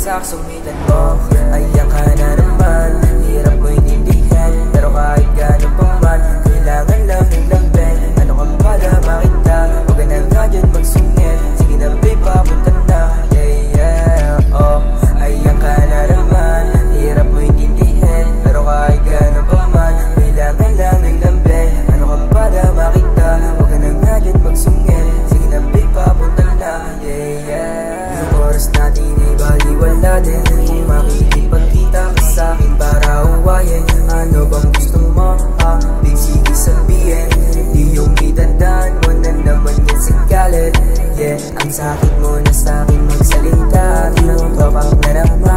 sa kasungitan mo. Ayan ka na naman, hirap mo inindihan, pero kahit gano'n pa man, kailangan lang ng lamben. Ano ka ba na makita, huwag ka na nga dyan magsungit. Sige na babe, papunta na, yeah, oh. Ayan ka na naman, hirap mo inindihan, pero kahit gano'n pa man, kailangan lang ng lamben. Ano ka ba na makita, huwag ka na nga dyan magsungit. Sige na babe, papunta na, yeah. Yung oras natin ay baliwala din, kung makikipagkita ka sa'kin para uwayin. Ano bang gusto mo, ha? Di sige sabihin, di yung itandaan mo na naman yan sa galit. Yeah, ang sakit mo na sa'kin magsalita, tinanggap na naman.